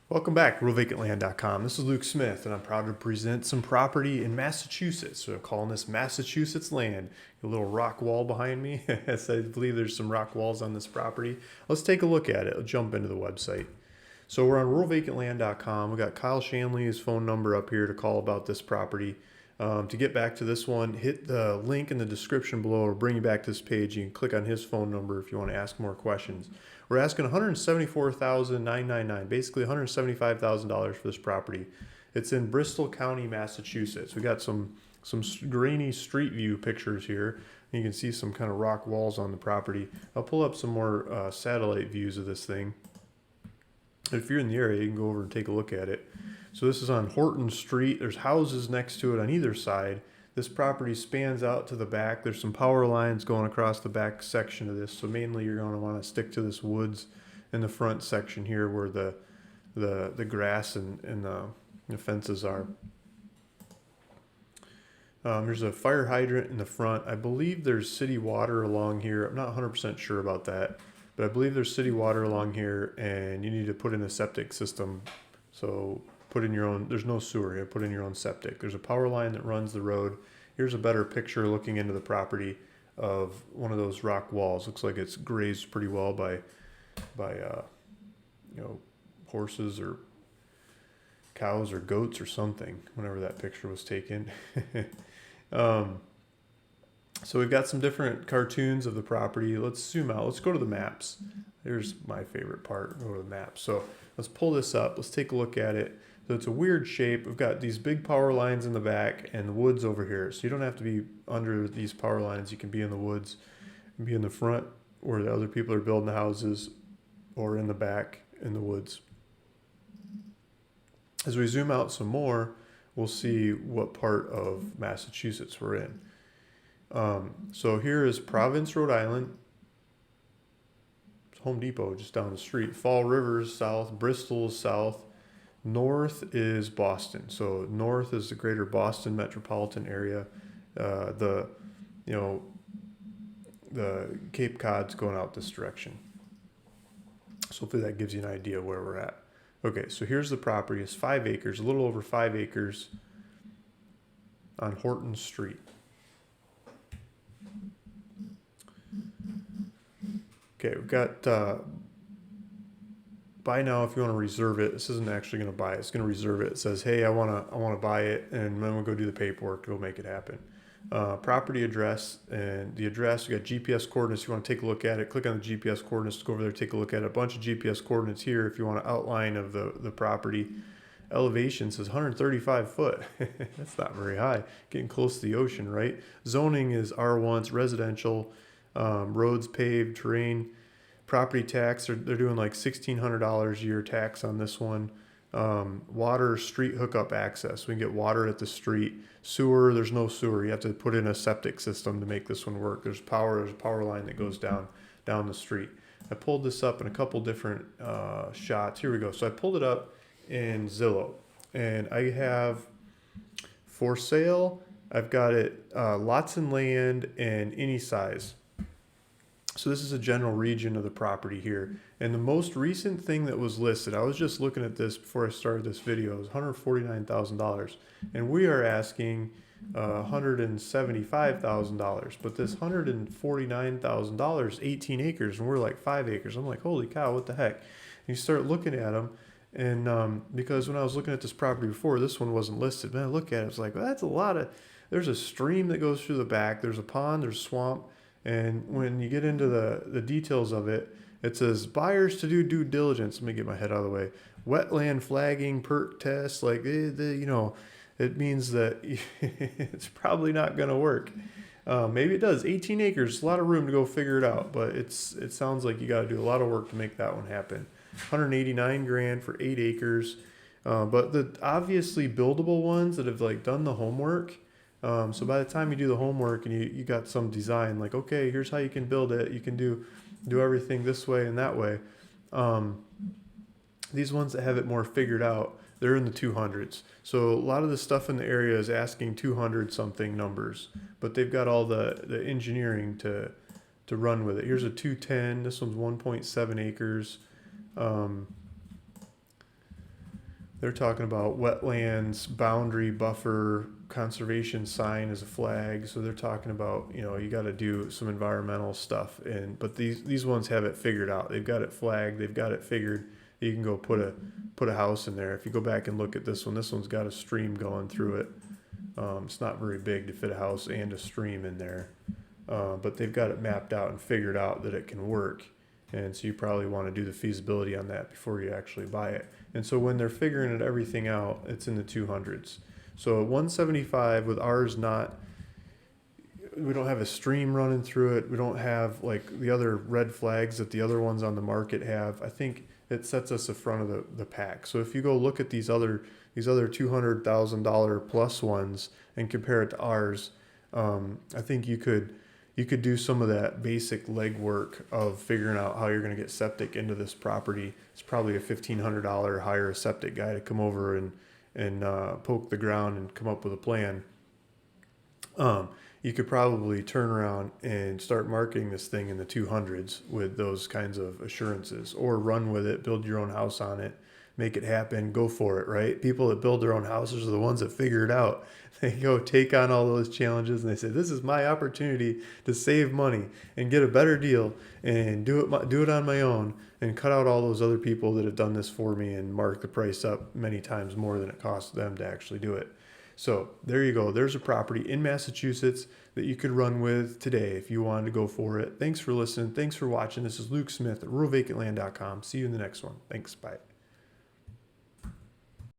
Welcome back to RealVacantLand.com. This is Luke Smith, and I'm proud to present some property in Massachusetts. So I'm calling this Massachusetts land. A little rock wall behind me. Yes, I believe there's some rock walls on this property. Let's take a look at it. I'll jump into the website. So we're on RealVacantLand.com. We got Kyle Shanley's phone number up here to call about this property. To get back to this one, hit the link in the description below or bring you back to this page. You can click on his phone number if you want to ask more questions. We're asking $174,999, basically $175,000 for this property. It's in Bristol County, Massachusetts. We got some grainy street view pictures here. You can see some kind of rock walls on the property. I'll pull up some more satellite views of this thing. If you're in the area, you can go over and take a look at it. So this is on Horton Street. There's houses next to it on either side. This property spans out to the back. There's some power lines going across the back section of this. So mainly you're going to want to stick to this woods in the front section here where the grass and the fences are. There's a fire hydrant in the front. I believe there's city water along here. I'm not 100% sure about that, but I believe there's city water along here, and you need to put in a septic system. So put in your own, there's no sewer here, put in your own septic. There's a power line that runs the road. Here's a better picture looking into the property of one of those rock walls. Looks like it's grazed pretty well by horses or cows or goats or something, whenever that picture was taken. So we've got some different cartoons of the property. Let's zoom out. Let's go to the maps. Here's my favorite part. Go to the maps. So let's pull this up. Let's take a look at it. So it's a weird shape. We've got these big power lines in the back and the woods over here. So you don't have to be under these power lines. You can be in the woods, be in the front where the other people are building the houses, or in the back in the woods. As we zoom out some more, we'll see what part of Massachusetts we're in. So here is Providence, Rhode Island. Home Depot just down the street. Fall River is south. Bristol is south. North is Boston. So north is the greater Boston metropolitan area. The Cape Cod's going out this direction. So hopefully that gives you an idea where we're at. Okay, so here's the property. It's 5 acres, a little over 5 acres on Horton Street. Okay, we've got buy now if you want to reserve it. This isn't actually going to buy it. It's going to reserve it. It says, hey, I want to buy it, and then we'll go do the paperwork to go make it happen. Property address, and the address, you got GPS coordinates. If you want to take a look at it, click on the GPS coordinates to go over there, take a look at it. A bunch of GPS coordinates here if you want an outline of the property. Elevation says 135 foot. That's not very high. Getting close to the ocean, right? Zoning is R1, it's residential. Roads paved, terrain. Property tax, they're doing like $1,600 a year tax on this one. Water, street hookup access. We can get water at the street. Sewer, there's no sewer. You have to put in a septic system to make this one work. There's a power line that goes down the street. I pulled this up in a couple different shots. Here we go. So I pulled it up in Zillow, and I have for sale. I've got it lots and land and any size. So this is a general region of the property here. And the most recent thing that was listed, I was just looking at this before I started this video, is $149,000. And we are asking $175,000. But this $149,000, 18 acres, and we're like 5 acres. I'm like, holy cow, what the heck? And you start looking at them. And because when I was looking at this property before, this one wasn't listed. Man, I look at it, it's like, well, that's a lot of, there's a stream that goes through the back. There's a pond, there's swamp. And when you get into the details of it, it says buyers to do due diligence. Let me get my head out of the way. Wetland flagging, perk tests, like it means that it's probably not going to work. Maybe it does. 18 acres, a lot of room to go figure it out, but it sounds like you got to do a lot of work to make that one happen. 189 grand for 8 acres, but the obviously buildable ones that have like done the homework. So by the time you do the homework and you got some design, like, okay, here's how you can build it. You can do everything this way and that way. These ones that have it more figured out, they're in the 200s. So a lot of the stuff in the area is asking 200 something numbers, but they've got all the engineering to run with it. Here's a 210. This one's 1.7 acres. They're talking about wetlands, boundary, buffer, conservation sign as a flag. So they're talking about, you got to do some environmental stuff. But these ones have it figured out. They've got it flagged. They've got it figured. You can go put a house in there. If you go back and look at this one's got a stream going through it. It's not very big to fit a house and a stream in there. But they've got it mapped out and figured out that it can work. And so you probably want to do the feasibility on that before you actually buy it. And so when they're figuring it everything out, it's in the 200s. So at 175 with ours we don't have a stream running through it. We don't have like the other red flags that the other ones on the market have. I think it sets us in front of the pack. So if you go look at these other $200,000 plus ones and compare it to ours, I think you could do some of that basic legwork of figuring out how you're going to get septic into this property. It's probably a $1,500 hire a septic guy to come over and poke the ground and come up with a plan. You could probably turn around and start marketing this thing in the 200s with those kinds of assurances, or run with it, build your own house on it, make it happen, go for it, right? People that build their own houses are the ones that figure it out. They go take on all those challenges and they say, this is my opportunity to save money and get a better deal and do it on my own, and cut out all those other people that have done this for me and mark the price up many times more than it costs them to actually do it. So there you go. There's a property in Massachusetts that you could run with today if you wanted to go for it. Thanks for listening. Thanks for watching. This is Luke Smith at ruralvacantland.com. See you in the next one. Thanks. Bye.